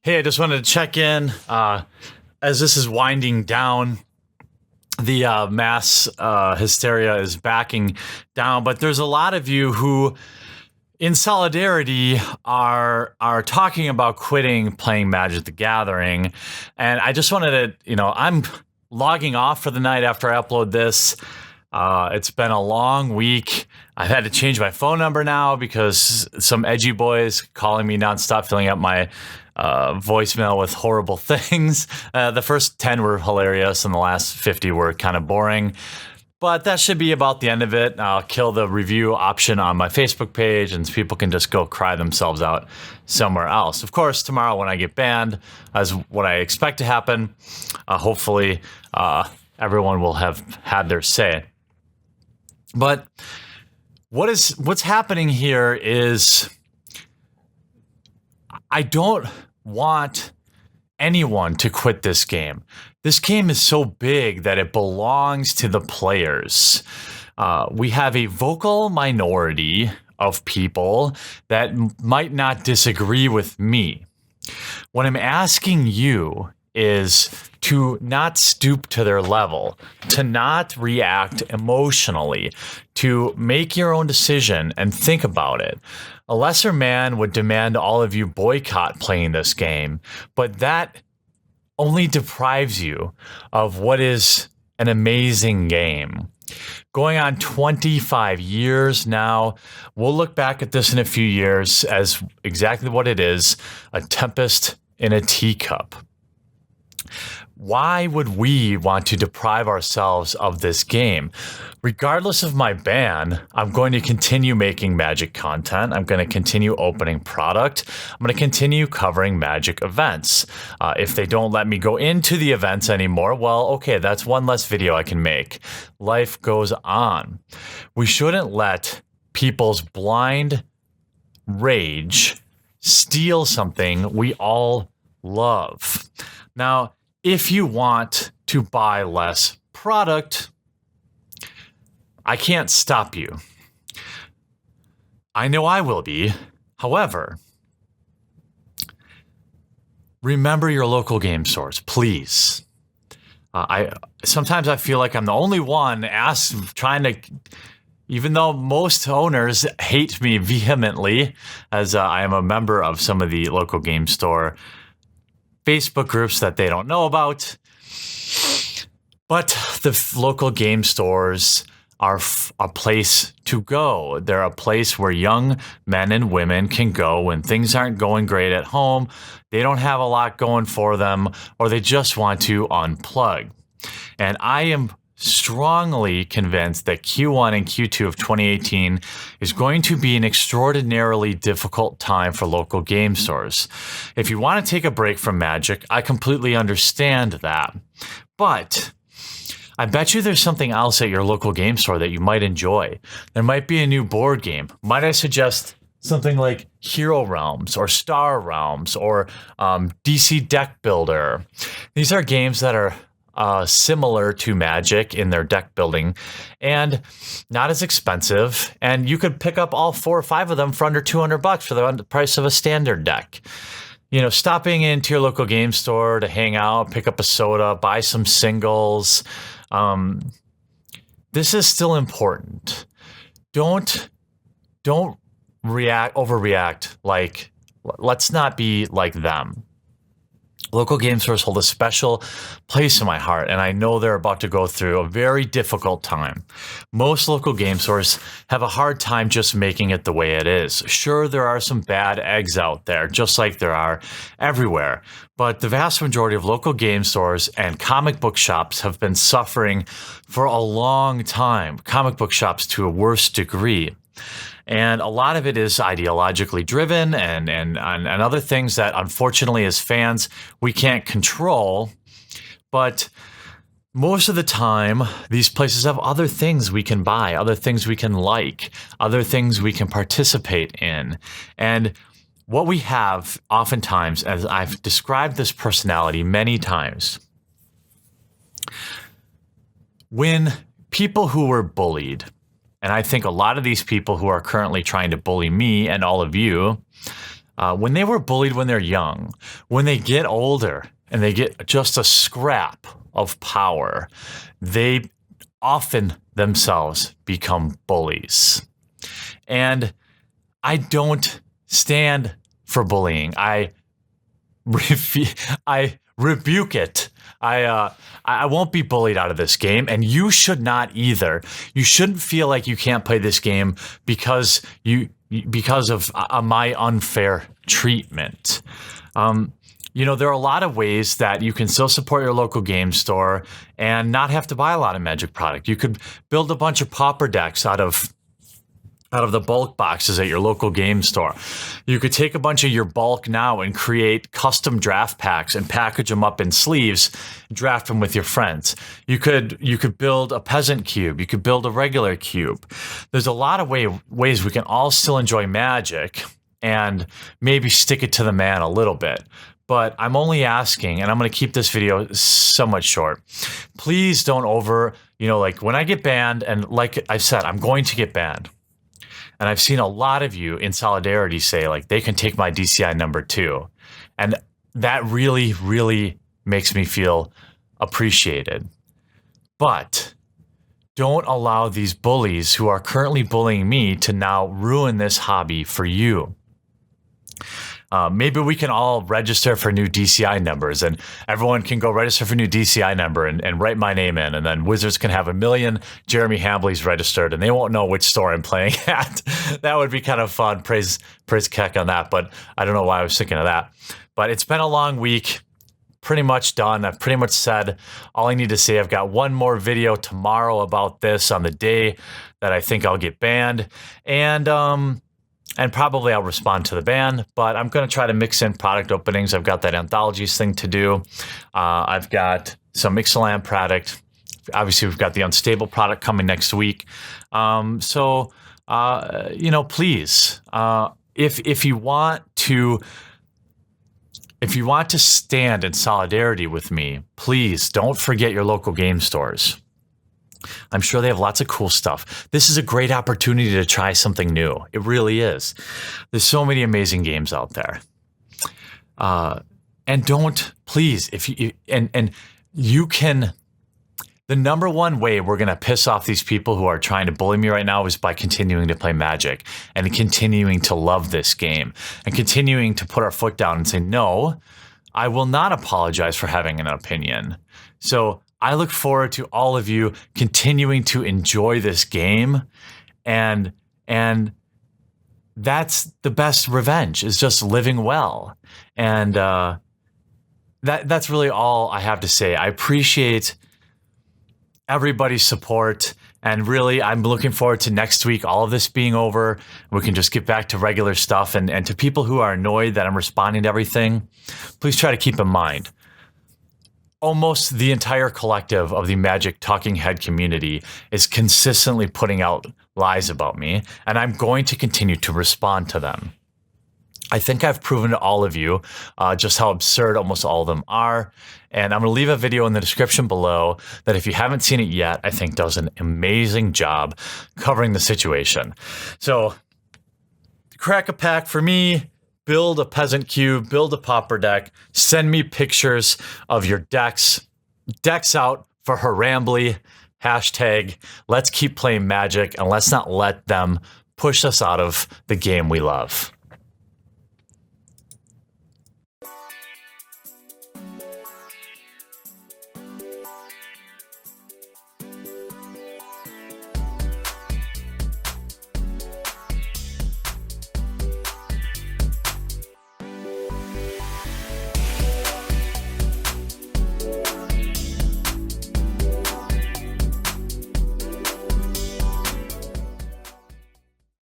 Hey, I just wanted to check in as this is winding down. The mass hysteria is backing down, but there's a lot of you who, in solidarity, are talking about quitting playing Magic the Gathering, and I just wanted to, I'm logging off for the night after I upload this. It's been a long week. I've had to change my phone number now because some edgy boys calling me nonstop, filling up my voicemail with horrible things. The first 10 were hilarious and the last 50 were kind of boring. But that should be about the end of it. I'll kill the review option on my Facebook page and people can just go cry themselves out somewhere else. Of course, tomorrow when I get banned, as what I expect to happen, hopefully everyone will have had their say. But what's happening here is I don't want anyone to quit this game. This game is so big that it belongs to the players. We have a vocal minority of people that might not disagree with me. What I'm asking you is to not stoop to their level, to not react emotionally, to make your own decision and think about it. A lesser man would demand all of you boycott playing this game, but that only deprives you of what is an amazing game. Going on 25 years now, we'll look back at this in a few years as exactly what it is, a tempest in a teacup. Why would we want to deprive ourselves of this game? Regardless of my ban, I'm going to continue making Magic content. I'm going to continue opening product. I'm going to continue covering Magic events. If they don't let me go into the events anymore, well, okay, that's one less video I can make. Life goes on. We shouldn't let people's blind rage steal something we all love. Now, if you want to buy less product, I can't stop you. I know I will be. However, remember your local game stores, please. Sometimes I feel like I'm the only one trying to, even though most owners hate me vehemently, as I am a member of some of the local game store Facebook groups that they don't know about. But the local game stores are a place to go. They're a place where young men and women can go when things aren't going great at home, they don't have a lot going for them, or they just want to unplug. And I am strongly convinced that Q1 and Q2 of 2018 is going to be an extraordinarily difficult time for local game stores. If you want to take a break from Magic, I completely understand that. But I bet you there's something else at your local game store that you might enjoy. There might be a new board game. Might I suggest something like Hero Realms or Star Realms or DC Deck Builder? These are games that are similar to Magic in their deck building and not as expensive. And you could pick up all 4 or 5 of them for under $200 for the price of a standard deck. Stopping into your local game store to hang out, pick up a soda, buy some singles. This is still important. Don't overreact. Let's not be like them. Local game stores hold a special place in my heart, and I know they're about to go through a very difficult time. Most local game stores have a hard time just making it the way it is. Sure, there are some bad eggs out there, just like there are everywhere, but the vast majority of local game stores and comic book shops have been suffering for a long time. Comic book shops to a worse degree. And a lot of it is ideologically driven and other things that, unfortunately, as fans, we can't control. But most of the time, these places have other things we can buy, other things we can like, other things we can participate in. And what we have oftentimes, as I've described this personality many times, when people who were bullied, and I think a lot of these people who are currently trying to bully me and all of you when they were bullied when they're young, when they get older and they get just a scrap of power, they often themselves become bullies. And I don't stand for bullying. I rebuke it. I won't be bullied out of this game, and you should not either. You shouldn't feel like you can't play this game because of my unfair treatment. There are a lot of ways that you can still support your local game store and not have to buy a lot of Magic product. You could build a bunch of pauper decks out of the bulk boxes at your local game store. You could take a bunch of your bulk now and create custom draft packs and package them up in sleeves, draft them with your friends. You could build a peasant cube. You could build a regular cube. There's a lot of ways we can all still enjoy Magic and maybe stick it to the man a little bit. But I'm only asking, and I'm going to keep this video somewhat short. Please don't like when I get banned, and like I said, I'm going to get banned. And I've seen a lot of you in solidarity say, like, they can take my DCI number too. And that really, really makes me feel appreciated. But don't allow these bullies who are currently bullying me to now ruin this hobby for you. Maybe we can all register for new DCI numbers, and everyone can go register for new DCI number and write my name in, and then Wizards can have 1 million Jeremy Hambleys registered, and they won't know which store I'm playing at. That would be kind of fun. Praise Keck on that, but I don't know why I was thinking of that. But it's been a long week. Pretty much done. I've pretty much said all I need to say. I've got one more video tomorrow about this on the day that I think I'll get banned, and probably I'll respond to the ban, but I'm going to try to mix in product openings. I've got that anthologies thing to do. I've got some Ixalan product. Obviously, we've got the unstable product coming next week. Please, if you want to stand in solidarity with me, please don't forget your local game stores. I'm sure they have lots of cool stuff. This is a great opportunity to try something new. It really is. There's so many amazing games out there. And don't, please, the number one way we're going to piss off these people who are trying to bully me right now is by continuing to play Magic and continuing to love this game and continuing to put our foot down and say, no, I will not apologize for having an opinion. So I look forward to all of you continuing to enjoy this game, and that's the best revenge, is just living well. And that's really all I have to say. I appreciate everybody's support, and really I'm looking forward to next week, all of this being over. We can just get back to regular stuff, and to people who are annoyed that I'm responding to everything, please try to keep in mind, almost the entire collective of the Magic Talking Head community is consistently putting out lies about me, and I'm going to continue to respond to them. I think I've proven to all of you just how absurd almost all of them are, and I'm going to leave a video in the description below that, if you haven't seen it yet, I think does an amazing job covering the situation. So, crack a pack for me. Build a peasant cube, build a pauper deck, send me pictures of your decks out for Harambly, hashtag, let's keep playing Magic, and let's not let them push us out of the game we love.